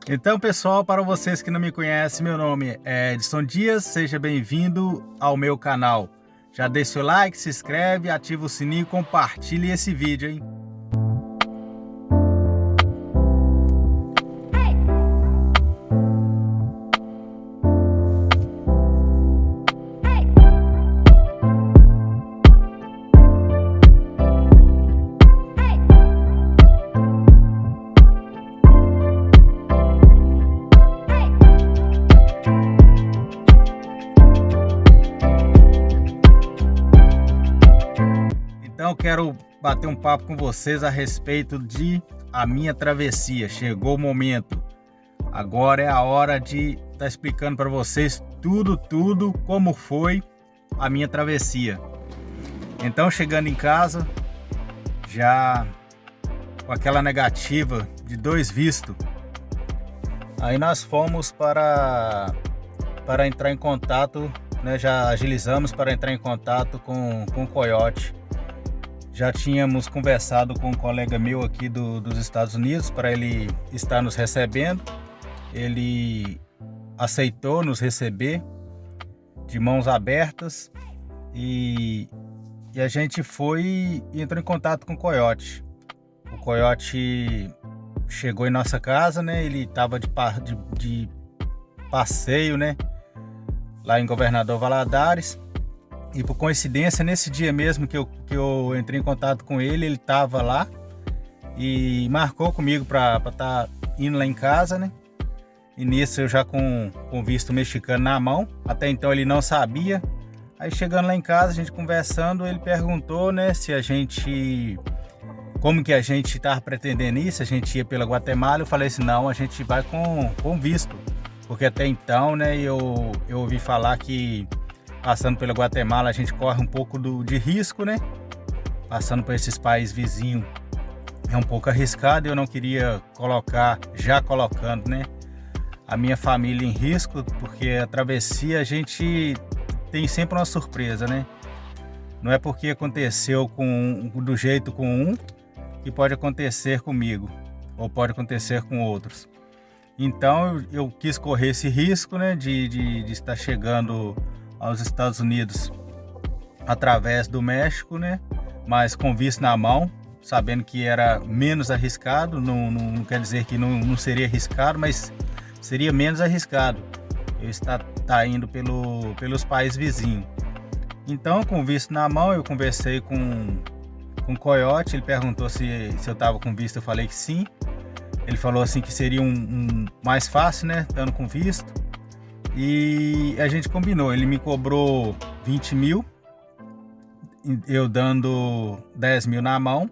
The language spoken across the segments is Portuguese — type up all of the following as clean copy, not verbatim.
Então, pessoal, para vocês que não me conhecem, meu nome é Edson Dias, seja bem-vindo ao meu canal. Já deixa o like, se inscreve, ativa o sininho e compartilhe esse vídeo, hein? Então eu quero bater um papo com vocês a respeito de a minha travessia. Chegou o momento. Agora é a hora de estar explicando para vocês tudo como foi a minha travessia. Então, chegando em casa, já com aquela negativa de 2 vistos, aí nós fomos para entrar em contato, né? Já agilizamos para entrar em contato com o Coyote. Já tínhamos conversado com um colega meu aqui dos Estados Unidos para ele estar nos recebendo. Ele aceitou nos receber de mãos abertas e a gente foi e entrou em contato com o Coyote. O Coyote chegou em nossa casa, né? Ele estava de passeio, né? Lá em Governador Valadares. E por coincidência, nesse dia mesmo que eu entrei em contato com ele, ele estava lá e marcou comigo para estar indo lá em casa, né? E nisso eu já com visto mexicano na mão, até então ele não sabia. Aí chegando lá em casa, a gente conversando, ele perguntou, né, se a gente, como que a gente estava pretendendo isso, a gente ia pela Guatemala. Eu falei assim, não, a gente vai com visto, porque até então, né, eu ouvi falar que passando pela Guatemala a gente corre um pouco de risco, né? Passando por esses países vizinhos é um pouco arriscado. Eu não queria já colocando, né, a minha família em risco, porque a travessia a gente tem sempre uma surpresa, né? Não é porque aconteceu do jeito com um que pode acontecer comigo, ou pode acontecer com outros. Então eu quis correr esse risco, né, de estar chegando aos Estados Unidos através do México, né? Mas com visto na mão, sabendo que era menos arriscado. Não quer dizer que não seria arriscado, mas seria menos arriscado eu estar indo pelos países vizinhos. Então, com visto na mão, eu conversei com o Coyote. Ele perguntou se eu estava com visto, eu falei que sim. Ele falou assim que seria mais fácil, né, estando com visto. E a gente combinou, ele me cobrou 20 mil, eu dando 10 mil na mão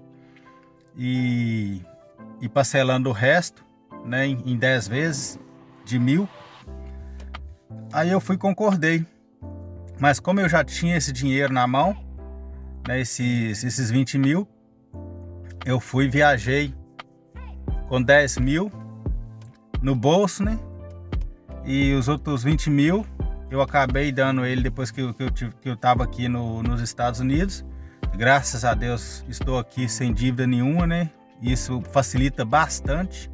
e parcelando o resto, né, em 10 vezes de 1.000. Aí eu concordei, mas como eu já tinha esse dinheiro na mão, né, esses 20 mil, eu viajei com 10 mil no bolso, né? E os outros 20 mil eu acabei dando ele depois que eu estava aqui nos Estados Unidos. Graças a Deus estou aqui sem dívida nenhuma, né? Isso facilita bastante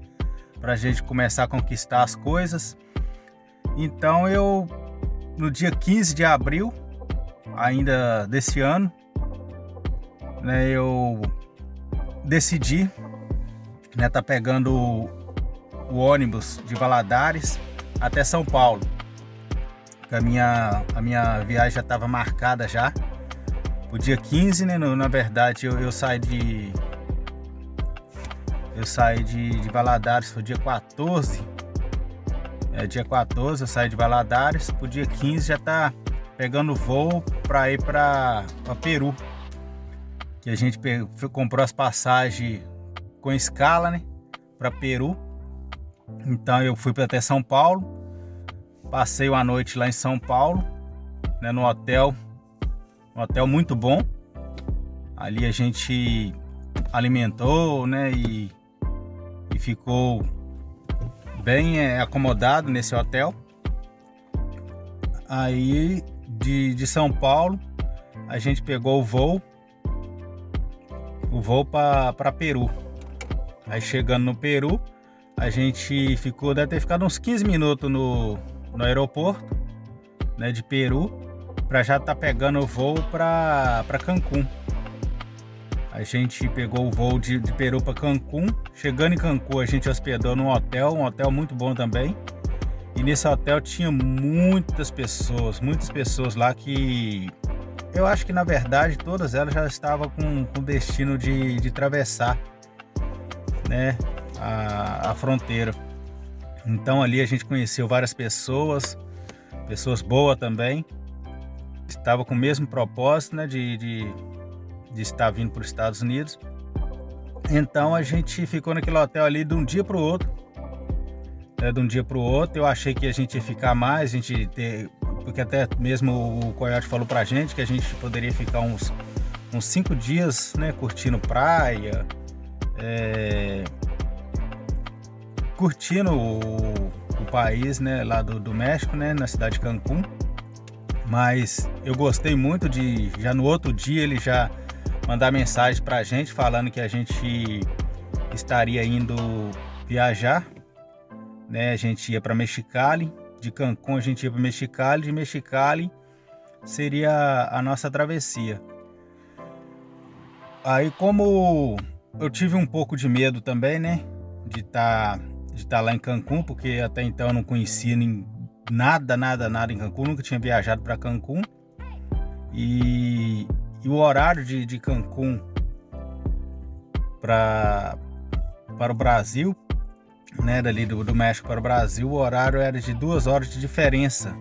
para a gente começar a conquistar as coisas. Então no dia 15 de abril ainda desse ano, né, eu decidi, né, tá pegando o ônibus de Valadares até São Paulo. A minha viagem já estava marcada já o dia 15, né? Na verdade eu saí de Valadares foi dia 14. Dia 14 eu saí de Valadares, pro dia 15 já tá pegando voo para ir para Peru. Que a gente comprou as passagens com escala, né, para Peru. Então eu fui até São Paulo, passei uma noite lá em São Paulo, né, no hotel, um hotel muito bom. Ali a gente alimentou, né, e ficou bem acomodado nesse hotel. Aí de São Paulo a gente pegou o voo para Peru. Aí chegando no Peru, a gente deve ter ficado uns 15 minutos no aeroporto, né, de Peru, para já estar pegando o voo para Cancún. A gente pegou o voo de Peru para Cancún. Chegando em Cancún, a gente hospedou num hotel, um hotel muito bom também. E nesse hotel tinha muitas pessoas lá que eu acho que na verdade todas elas já estavam com destino de atravessar, né, a fronteira. Então ali a gente conheceu várias pessoas boas também. Estava com o mesmo propósito, né, de estar vindo para os Estados Unidos. Então a gente ficou naquele hotel ali de um dia para o outro. De um dia para o outro, eu achei que a gente ia ficar mais, porque até mesmo o Coyote falou pra gente que a gente poderia ficar uns 5 dias, né, curtindo praia, curtindo o país, né, lá do México, né, na cidade de Cancún. Mas eu gostei muito já no outro dia ele já mandar mensagem pra gente falando que a gente estaria indo viajar, né? A gente ia para Mexicali, de Cancún a gente ia para Mexicali, de Mexicali seria a nossa travessia. Aí, como eu tive um pouco de medo também, né, de estar lá em Cancún, porque até então eu não conhecia nada em Cancún, nunca tinha viajado para Cancún. E o horário de Cancún para o Brasil, né, dali do México para o Brasil, o horário era de 2 horas de diferença.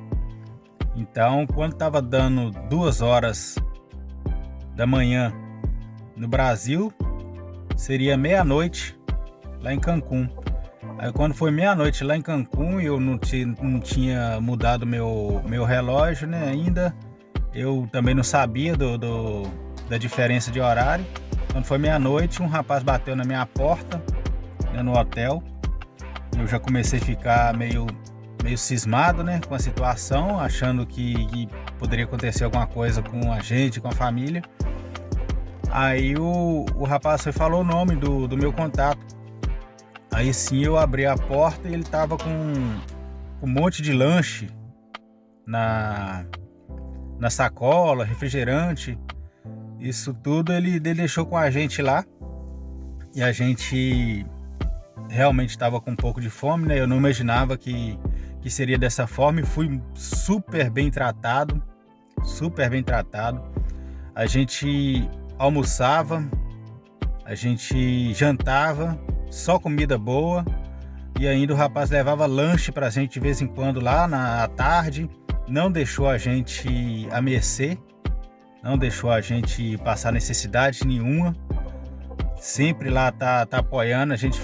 Então, quando estava dando 2 horas da manhã no Brasil, seria meia-noite lá em Cancún. Aí, quando foi meia-noite lá em Cancún, eu não tinha mudado meu relógio, né, ainda. Eu também não sabia da diferença de horário. Quando foi meia-noite, um rapaz bateu na minha porta, né, no hotel. Eu já comecei a ficar meio cismado, né, com a situação, achando que poderia acontecer alguma coisa com a gente, com a família. Aí o rapaz falou o nome do meu contato. Aí sim eu abri a porta e ele tava com um monte de lanche na sacola, refrigerante. Isso tudo ele deixou com a gente lá. E a gente realmente estava com um pouco de fome, né? Eu não imaginava que seria dessa forma e fui super bem tratado. A gente almoçava, a gente jantava, só comida boa, e ainda o rapaz levava lanche pra gente de vez em quando lá à tarde, não deixou a gente à mercê, não deixou a gente passar necessidade nenhuma. Sempre lá tá apoiando, a gente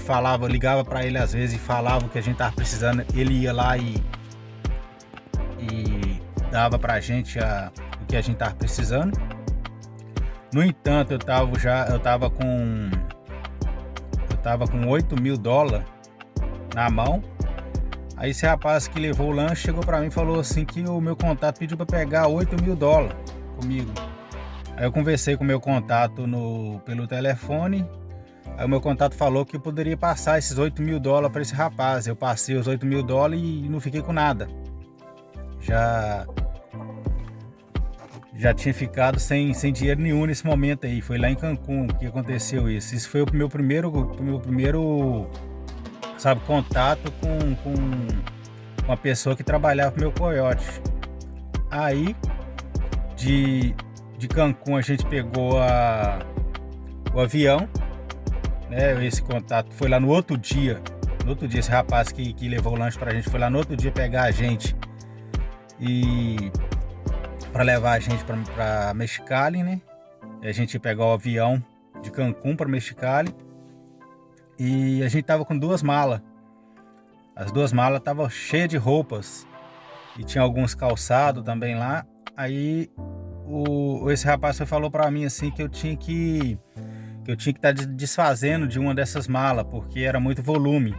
ligava para ele às vezes e falava o que a gente tava precisando, ele ia lá e dava pra gente o que a gente tava precisando. No entanto, eu tava com $8.000 na mão. Aí esse rapaz que levou o lanche chegou para mim e falou assim que o meu contato pediu para pegar $8.000 comigo. Aí eu conversei com o meu contato pelo telefone. Aí o meu contato falou que eu poderia passar esses $8.000 para esse rapaz. Eu passei os $8.000 e não fiquei com nada. Já tinha ficado sem dinheiro nenhum nesse momento aí. Foi lá em Cancún que aconteceu isso. Isso foi o meu primeiro contato com uma pessoa que trabalhava pro meu Coyote. Aí de Cancún a gente pegou o avião, né? Esse contato foi lá no outro dia. No outro dia, esse rapaz que levou o lanche pra gente foi lá no outro dia pegar a gente e para levar a gente para Mexicali, né? E a gente ia pegar o avião de Cancún para Mexicali. E a gente tava com 2 malas. As 2 malas estavam cheias de roupas. E tinha alguns calçados também lá. Aí esse rapaz falou para mim assim que eu tinha que estar desfazendo de uma dessas malas, porque era muito volume.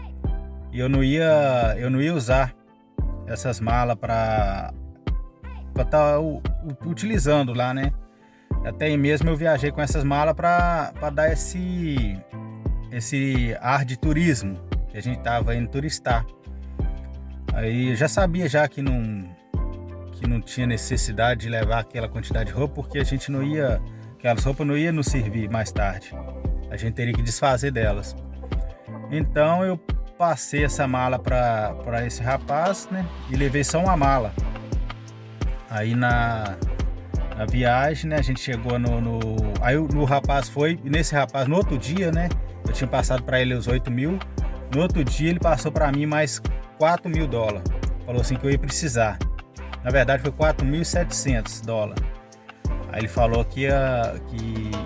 E eu não ia usar essas malas para estar utilizando lá, né? Até aí mesmo eu viajei com essas malas para dar esse ar de turismo, que a gente estava indo turistar. Aí eu já sabia já que não tinha necessidade de levar aquela quantidade de roupa, porque a gente não ia, aquelas roupas não iam nos servir mais tarde. A gente teria que desfazer delas. Então eu passei essa mala para esse rapaz, né? E levei só uma mala. Aí na viagem, né? A gente chegou aí o rapaz foi, e nesse rapaz, no outro dia, né? Eu tinha passado para ele os 8 mil. No outro dia ele passou para mim mais 4 mil dólares. Falou assim que eu ia precisar. Na verdade foi 4.700 dólares. Aí ele falou que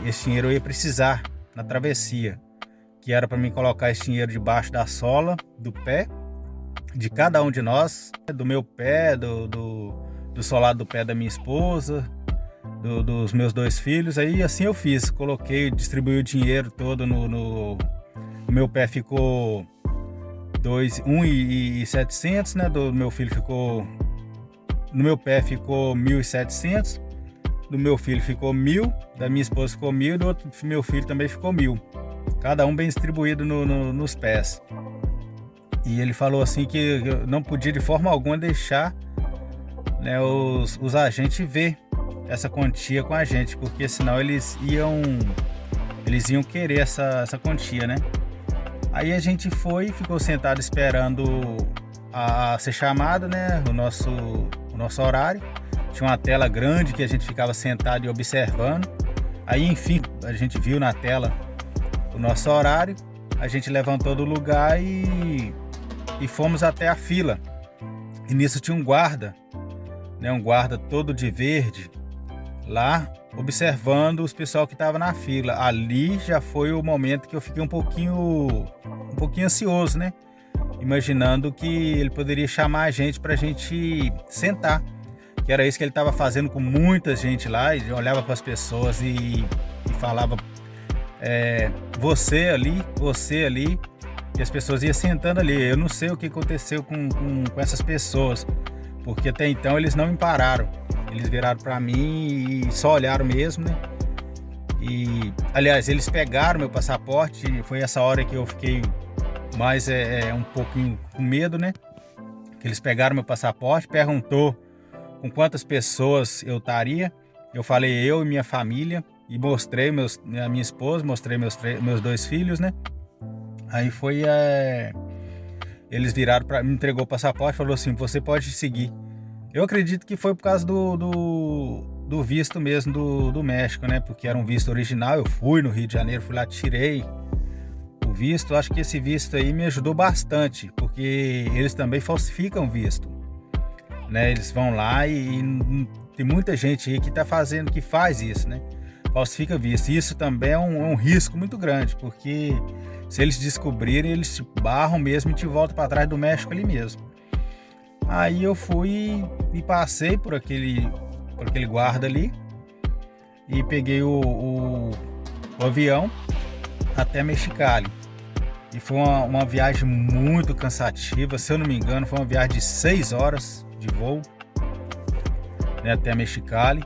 esse dinheiro eu ia precisar na travessia. Que era para mim colocar esse dinheiro debaixo da sola do pé de cada um de nós, do meu pé, do solado do pé da minha esposa, dos meus 2 filhos. Aí assim eu fiz, coloquei, distribuí o dinheiro todo no meu pé, ficou 1.700, né? Do meu filho ficou, no meu pé ficou 1.700, do meu filho ficou 1.000, da minha esposa ficou 1.000, do outro meu filho também ficou 1.000. Cada um bem distribuído nos pés. E ele falou assim que eu não podia de forma alguma deixar, né, os agentes ver essa quantia com a gente, porque senão eles iam querer essa quantia, né? Aí a gente ficou sentado esperando a ser chamada, né? O nosso horário. Tinha uma tela grande que a gente ficava sentado e observando. Aí enfim, a gente viu na tela o nosso horário, a gente levantou do lugar e fomos até a fila. E nisso tinha um guarda, né, um guarda todo de verde, lá observando os pessoal que estava na fila. Ali já foi o momento que eu fiquei um pouquinho ansioso, né? Imaginando que ele poderia chamar a gente para a gente sentar. Que era isso que ele estava fazendo com muita gente lá. Ele olhava para as pessoas e falava... você ali, e as pessoas iam sentando ali. Eu não sei o que aconteceu com essas pessoas, porque até então eles não me pararam, eles viraram para mim e só olharam mesmo, né? E aliás, eles pegaram meu passaporte. Foi essa hora que eu fiquei mais um pouquinho com medo, né? Que eles pegaram meu passaporte, perguntou com quantas pessoas eu estaria. Eu falei eu e minha família, e mostrei a minha esposa, mostrei meus 2 filhos, né? Aí foi, eles viraram para me entregou o passaporte, falou assim: você pode seguir. Eu acredito que foi por causa do visto mesmo do México, né? Porque era um visto original. Eu fui no Rio de Janeiro, fui lá, tirei o visto. Acho que esse visto aí me ajudou bastante, porque eles também falsificam visto, né? Eles vão lá e tem muita gente aí que faz isso, né? Falsifica visto. Isso também é um risco muito grande, porque se eles descobrirem, eles te barram mesmo e te voltam para trás do México ali mesmo. Aí eu fui e passei por aquele guarda ali e peguei o avião até Mexicali. E foi uma viagem muito cansativa. Se eu não me engano, foi uma viagem de 6 horas de voo, né, até Mexicali.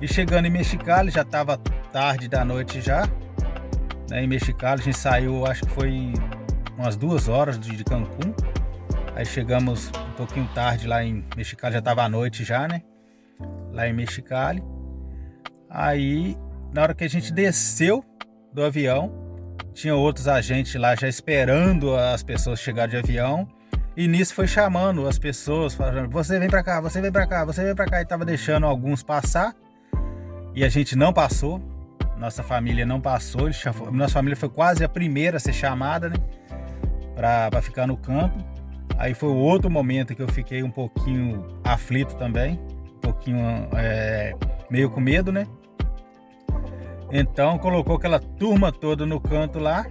E chegando em Mexicali, já estava tarde da noite já, né? Em Mexicali a gente saiu, acho que foi umas 2 horas de Cancún. Aí chegamos um pouquinho tarde lá em Mexicali, já estava à noite já, né? Lá em Mexicali. Aí, na hora que a gente desceu do avião, tinha outros agentes lá já esperando as pessoas chegarem de avião. E nisso foi chamando as pessoas, falando: você vem pra cá, você vem pra cá, você vem pra cá. E tava deixando alguns passar. E a gente não passou, nossa família não passou. Nossa família foi quase a primeira a ser chamada, né, para ficar no campo. Aí foi o outro momento que eu fiquei um pouquinho aflito também, um pouquinho meio com medo, né? Então colocou aquela turma toda no canto lá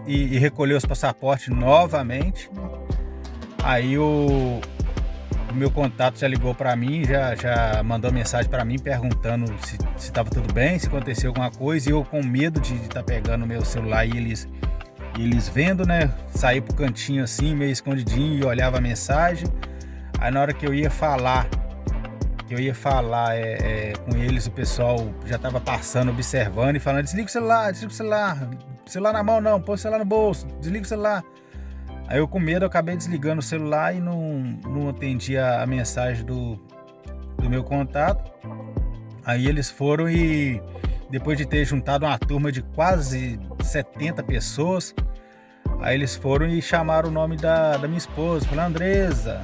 e recolheu os passaportes novamente. Aí o meu contato já ligou para mim, já mandou mensagem para mim perguntando se estava tudo bem, se aconteceu alguma coisa. E eu com medo de estar pegando o meu celular e eles vendo, né? Saí pro cantinho assim, meio escondidinho, e olhava a mensagem. Aí na hora que eu ia falar com eles, o pessoal já estava passando, observando e falando: desliga o celular, celular na mão não, põe o celular no bolso, desliga o celular. Aí eu com medo, eu acabei desligando o celular e não atendi a mensagem do meu contato. Aí eles foram e, depois de ter juntado uma turma de quase 70 pessoas, aí eles foram e chamaram o nome da minha esposa, falaram: Andresa.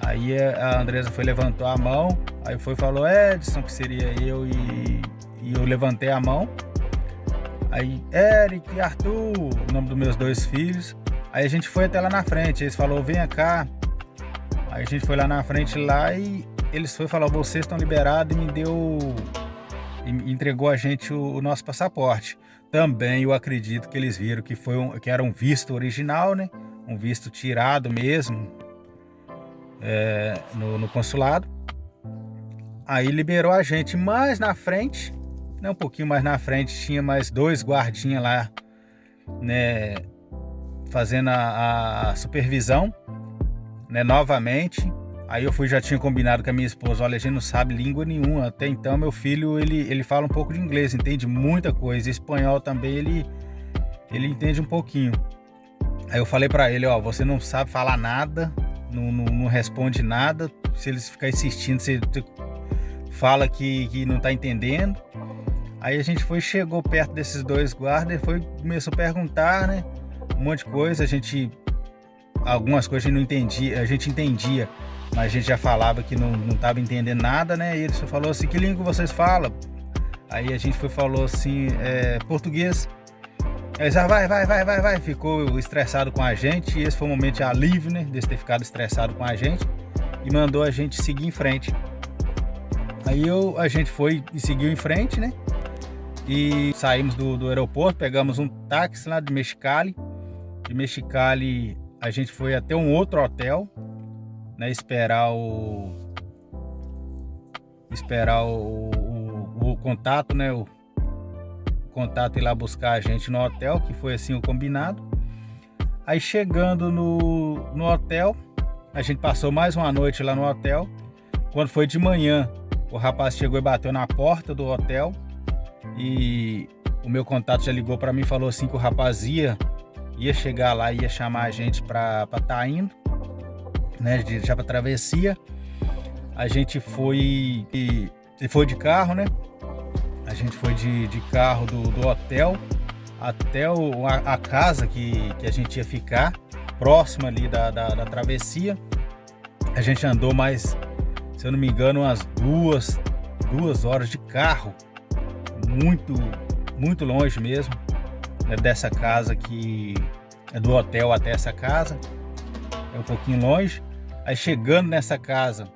Aí a Andresa levantou a mão, aí falou Edson, que seria eu, e eu levantei a mão. Aí Eric e Arthur, o nome dos meus 2 filhos. Aí a gente foi até lá na frente, eles falaram: venha cá. Aí a gente foi lá na frente lá e eles falaram: vocês estão liberados, e me entregou a gente o nosso passaporte. Também eu acredito que eles viram que era um visto original, né? Um visto tirado mesmo no consulado. Aí liberou a gente. Mais na frente, né, um pouquinho mais na frente, tinha mais 2 guardinhas lá, né, fazendo a supervisão, né, novamente. Aí eu já tinha combinado com a minha esposa: olha, a gente não sabe língua nenhuma. Até então meu filho, ele fala um pouco de inglês, entende muita coisa. Espanhol também ele entende um pouquinho. Aí eu falei pra ele: ó, você não sabe falar nada, não responde nada. Se eles ficarem insistindo, você fala que não tá entendendo. Aí a gente chegou perto desses 2 guardas e começou a perguntar, né, um monte de coisa. Algumas coisas a gente não entendia, a gente entendia, mas a gente já falava que não estava entendendo nada, né? E ele só falou assim: que língua vocês falam? Aí a gente falou assim: português. Aí já vai. Ficou estressado com a gente, e esse foi um momento de alívio, né? De ter ficado estressado com a gente, e mandou a gente seguir em frente. Aí a gente foi e seguiu em frente, né? E saímos do aeroporto, pegamos um táxi lá de Mexicali. De Mexicali a gente foi até um outro hotel, né? Esperar o contato, né? O contato ir lá buscar a gente no hotel, que foi assim o combinado. Aí chegando no hotel, a gente passou mais uma noite lá no hotel. Quando foi de manhã, o rapaz chegou e bateu na porta do hotel, e o meu contato já ligou para mim e falou assim que o rapaz ia chegar lá, ia chamar a gente para tá indo, né, já para travessia. A gente foi de carro, né? A gente foi de carro do hotel até a casa que a gente ia ficar, próxima ali da travessia. A gente andou mais, se eu não me engano, umas 2 horas de carro, muito longe mesmo, né, dessa casa, que é do hotel até essa casa, é um pouquinho longe. Aí chegando nessa casa,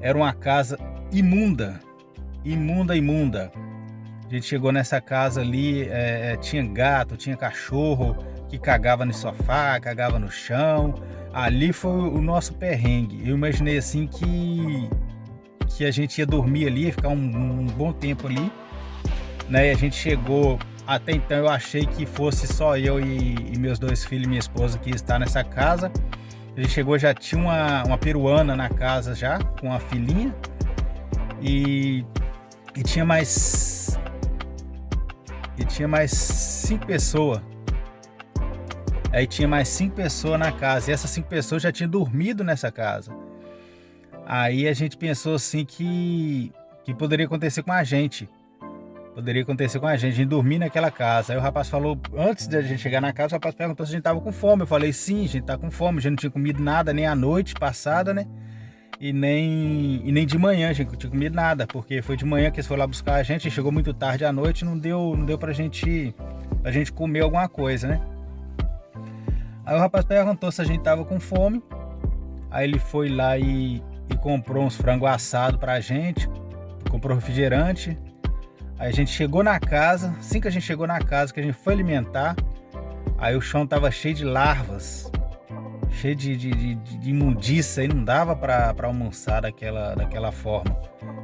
era uma casa imunda. A gente chegou nessa casa ali, tinha gato, tinha cachorro que cagava no sofá, cagava no chão. Ali foi o nosso perrengue. Eu imaginei assim que a gente ia dormir ali, ia ficar um bom tempo ali, né? E a gente chegou, até então eu achei que fosse só eu e meus 2 filhos e minha esposa que ia estar nessa casa. A gente chegou, já tinha uma peruana na casa já, com a filhinha, e tinha mais 5 pessoas. Aí tinha mais 5 pessoas na casa, e essas 5 pessoas já tinham dormido nessa casa. Aí a gente pensou assim que poderia acontecer com a gente. A gente dormir naquela casa. Aí o rapaz falou, antes de a gente chegar na casa, o rapaz perguntou se a gente tava com fome. Eu falei: sim, a gente tá com fome. A gente não tinha comido nada, nem a noite passada, né? E nem de manhã a gente não tinha comido nada, porque foi de manhã que eles foram lá buscar a gente, chegou muito tarde à noite, não deu pra gente comer alguma coisa, né? Aí o rapaz perguntou se a gente tava com fome. Aí ele foi lá e comprou uns frango assado pra gente, comprou refrigerante. Aí a gente chegou na casa, assim que a gente chegou na casa, que a gente foi alimentar, aí o chão tava cheio de larvas, cheio de imundícia, e não dava para almoçar daquela forma,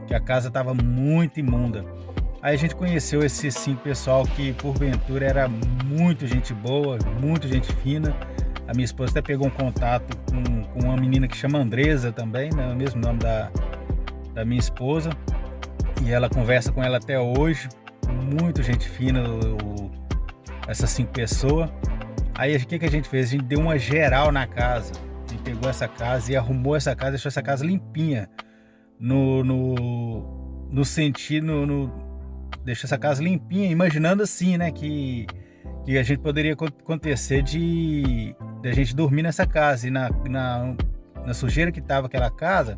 que a casa tava muito imunda. Aí a gente conheceu esses 5 pessoal que porventura era muito gente boa, muito gente fina. A minha esposa até pegou um contato com uma menina que chama Andresa também, né, o mesmo nome da minha esposa. E ela conversa com ela até hoje, muito gente fina, essas 5 pessoas. Aí o que a gente fez? A gente deu uma geral na casa. A gente pegou essa casa e arrumou essa casa, deixou essa casa limpinha. No sentido, deixou essa casa limpinha, imaginando assim, né, que a gente poderia acontecer de a gente dormir nessa casa. E na sujeira que tava aquela casa,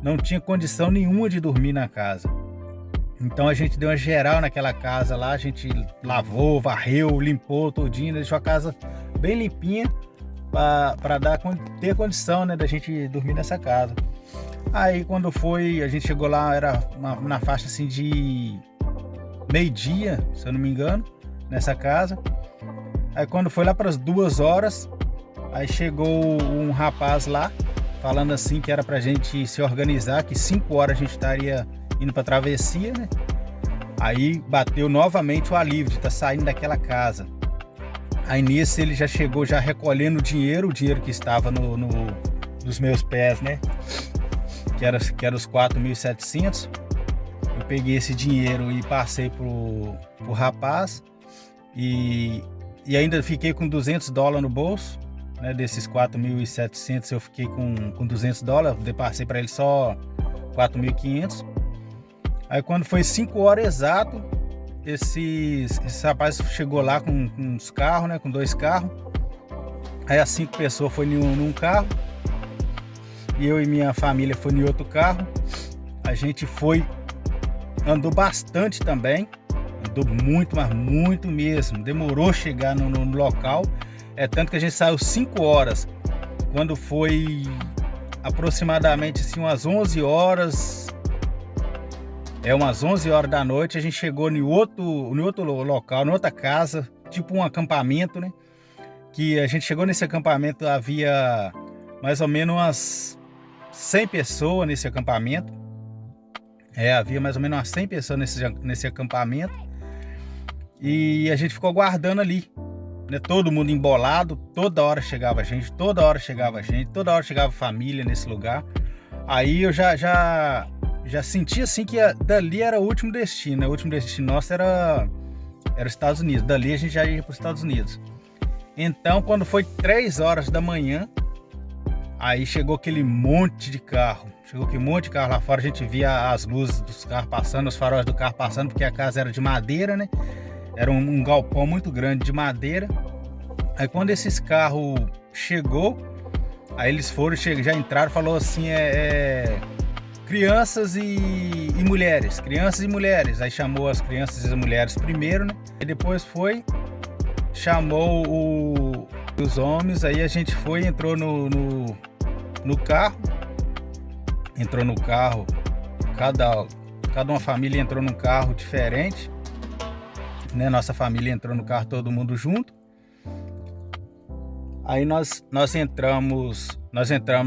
não tinha condição nenhuma de dormir na casa. Então a gente deu uma geral naquela casa lá, a gente lavou, varreu, limpou todinho, deixou a casa bem limpinha para ter condição, né, da gente dormir nessa casa. Aí quando a gente chegou lá, era na faixa assim de meio-dia, se eu não me engano, nessa casa. Aí quando foi lá para as 2 horas, aí chegou um rapaz lá, falando assim que era pra gente se organizar, que 5 horas a gente estaria indo pra travessia, né? Aí bateu novamente o alívio de estar saindo daquela casa. Aí nisso ele já chegou já recolhendo o dinheiro que estava nos meus pés, né? Que era os 4.700. Eu peguei esse dinheiro e passei pro rapaz e ainda fiquei com $200 no bolso, né? Desses 4.700 eu fiquei com $200, passei para ele só 4.500. Aí quando foi 5 horas exato, esse rapaz chegou lá com uns carros, né? Com 2 carros. Aí as 5 pessoas foi num carro e eu e minha família foi em outro carro. A gente andou bastante também, andou muito, mas muito mesmo. Demorou chegar no local. É tanto que a gente saiu 5 horas. Quando foi aproximadamente assim, umas 11 horas da noite, a gente chegou em outro local, em outra casa, tipo um acampamento, né? Que a gente chegou nesse acampamento, havia mais ou menos umas 100 pessoas nesse acampamento. Havia mais ou menos umas 100 pessoas nesse acampamento. E a gente ficou aguardando ali, né? Todo mundo embolado, toda hora chegava gente, toda hora chegava família nesse lugar. Aí eu já senti assim que dali era o último destino, né? O último destino nosso era os Estados Unidos. Dali a gente já ia para os Estados Unidos. Então, quando foi 3 horas da manhã, aí chegou aquele monte de carro. Lá fora, a gente via as luzes dos carros passando, os faróis do carro passando, porque a casa era de madeira, né? Era um galpão muito grande de madeira. Aí quando esses carros chegou, aí eles já entraram, falou assim, crianças e mulheres, aí chamou as crianças e as mulheres primeiro, né? E depois chamou os homens, aí a gente entrou no carro, cada uma família entrou num carro diferente, né? Nossa família entrou no carro, todo mundo junto. Aí nós entramos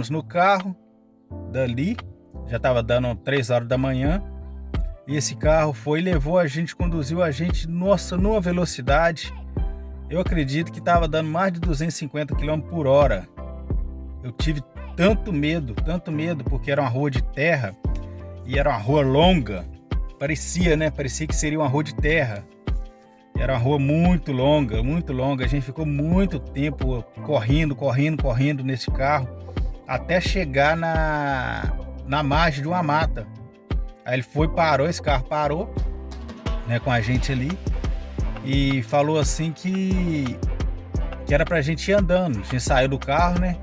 no carro dali, já estava dando 3 horas da manhã, e esse carro conduziu a gente, nossa, numa velocidade, eu acredito que estava dando mais de 250 km por hora. Eu tive tanto medo, porque era uma rua de terra, e era uma rua longa, parecia que seria uma rua de terra. Era uma rua muito longa, a gente ficou muito tempo correndo nesse carro, até chegar na margem de uma mata. Aí esse carro parou, né, com a gente ali, e falou assim que era pra gente ir andando. A gente saiu do carro, né?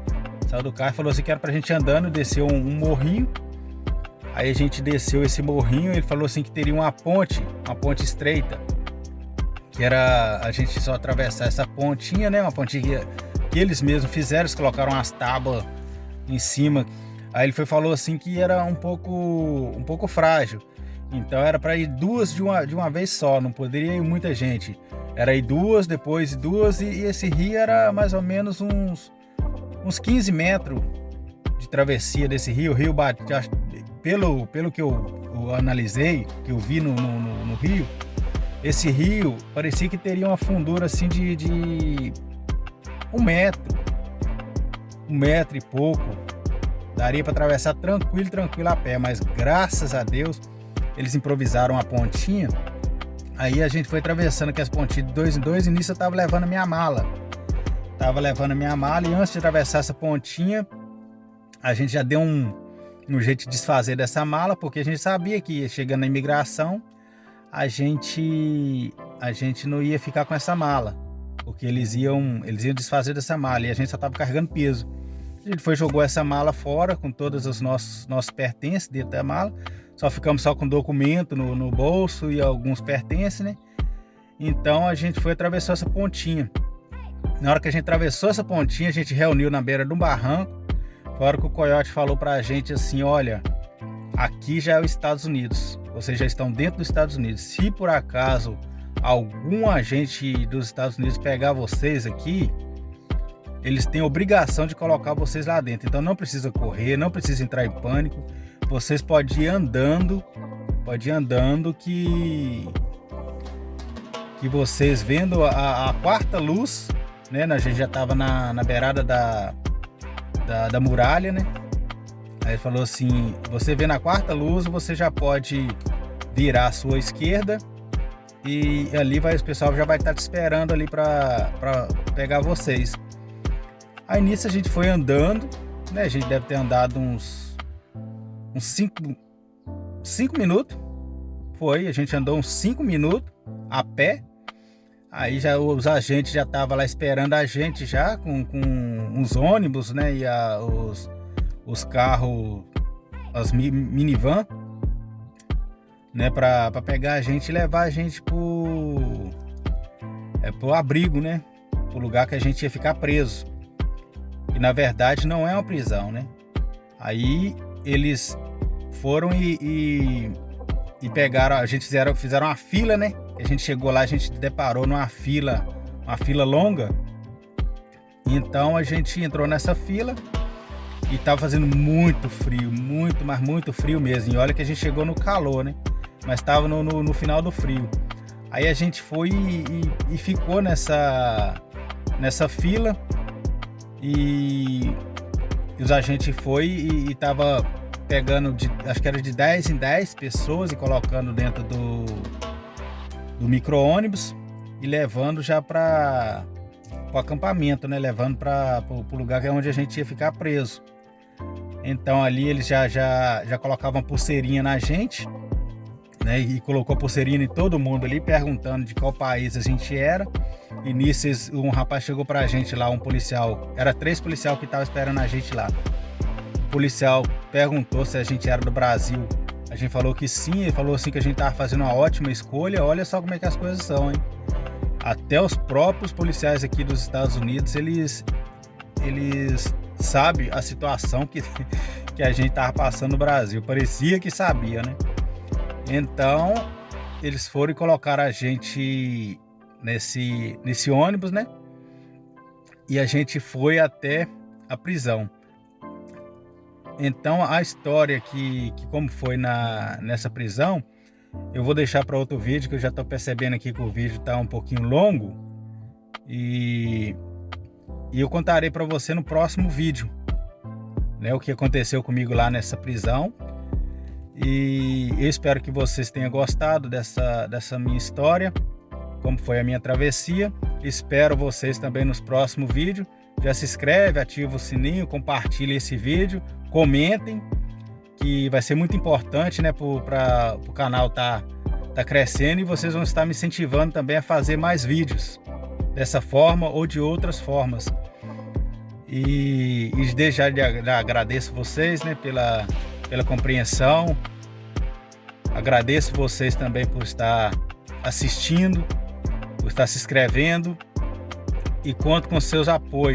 E falou assim que era pra gente ir andando, desceu um morrinho. Aí a gente desceu esse morrinho, ele falou assim que teria uma ponte estreita, que era a gente só atravessar essa pontinha, né? Uma pontinha que eles mesmos fizeram, eles colocaram as tábuas em cima. Aí ele falou assim que era um pouco frágil. Então era para ir 2 de uma vez só, não poderia ir muita gente. Era ir 2, depois 2, e esse rio era mais ou menos uns 15 metros de travessia desse rio. O rio bate, pelo que eu analisei, que eu vi no rio, esse rio parecia que teria uma fundura assim de 1 metro e pouco. Daria para atravessar tranquilo a pé, mas graças a Deus eles improvisaram a pontinha. Aí a gente foi atravessando aquelas pontinhas de 2 em 2, e nisso eu tava levando a minha mala. tava levando a minha mala e antes de atravessar essa pontinha, a gente já deu um jeito de desfazer dessa mala, porque a gente sabia que chegando na imigração, a gente não ia ficar com essa mala, porque eles iam desfazer dessa mala e a gente só estava carregando peso. A gente jogou essa mala fora com todos os nossos pertences dentro da mala, só ficamos só com documento no bolso e alguns pertences, né? Então a gente atravessou essa pontinha. Na hora que a gente atravessou essa pontinha, a gente reuniu na beira de um barranco. Foi a hora que o coiote falou pra gente assim: olha, aqui já é os Estados Unidos, vocês já estão dentro dos Estados Unidos. Se por acaso algum agente dos Estados Unidos pegar vocês aqui, eles têm obrigação de colocar vocês lá dentro. Então não precisa correr, não precisa entrar em pânico. Vocês podem ir andando, que vocês vendo a quarta luz, né? A gente já estava na beirada da muralha, né? Aí ele falou assim: você vê na quarta luz, você já pode virar à sua esquerda e ali o pessoal já vai estar te esperando ali para pegar vocês. Aí nisso a gente foi andando, né? A gente deve ter andado uns 5 minutos. A gente andou uns 5 minutos a pé. Aí já os agentes já estavam lá esperando a gente já com uns ônibus, né? E os carros, as minivan, né? Para pegar a gente e levar a gente pro abrigo, né? Pro lugar que a gente ia ficar preso. E na verdade não é uma prisão, né? Aí eles foram e pegaram, a gente fizeram uma fila, né? A gente chegou lá, a gente deparou numa fila, uma fila longa. Então a gente entrou nessa fila e tava fazendo muito frio, mas muito frio mesmo. E olha que a gente chegou no calor, né? Mas tava no final do frio. Aí a gente foi e ficou nessa fila e os agentes e tava pegando, acho que era de 10 em 10 pessoas e colocando dentro do micro-ônibus e levando já para o acampamento, né? Levando para o lugar que é onde a gente ia ficar preso. Então ali eles já colocavam pulseirinha na gente, né? E colocou pulseirinha em todo mundo ali, perguntando de qual país a gente era. E nisso um rapaz chegou pra gente lá, um policial, era 3 policiais que estavam esperando a gente lá. O policial perguntou se a gente era do Brasil. A gente falou que sim, ele falou assim que a gente tava fazendo uma ótima escolha. Olha só como é que as coisas são, hein? Até os próprios policiais aqui dos Estados Unidos, eles sabem a situação que a gente tava passando no Brasil. Parecia que sabia, né? Então, eles foram e colocaram a gente nesse ônibus, né? E a gente foi até a prisão. Então a história que como foi nessa prisão, eu vou deixar para outro vídeo, que eu já estou percebendo aqui que o vídeo está um pouquinho longo. E eu contarei para você no próximo vídeo, né, o que aconteceu comigo lá nessa prisão. E eu espero que vocês tenham gostado dessa minha história, como foi a minha travessia. Espero vocês também nos próximos vídeos. Já se inscreve, ativa o sininho, compartilha esse vídeo, comentem, que vai ser muito importante, né, para o canal tá crescendo e vocês vão estar me incentivando também a fazer mais vídeos dessa forma ou de outras formas. E desde já agradeço vocês, né, pela compreensão. Agradeço vocês também por estar assistindo, por estar se inscrevendo, e conto com seus apoios.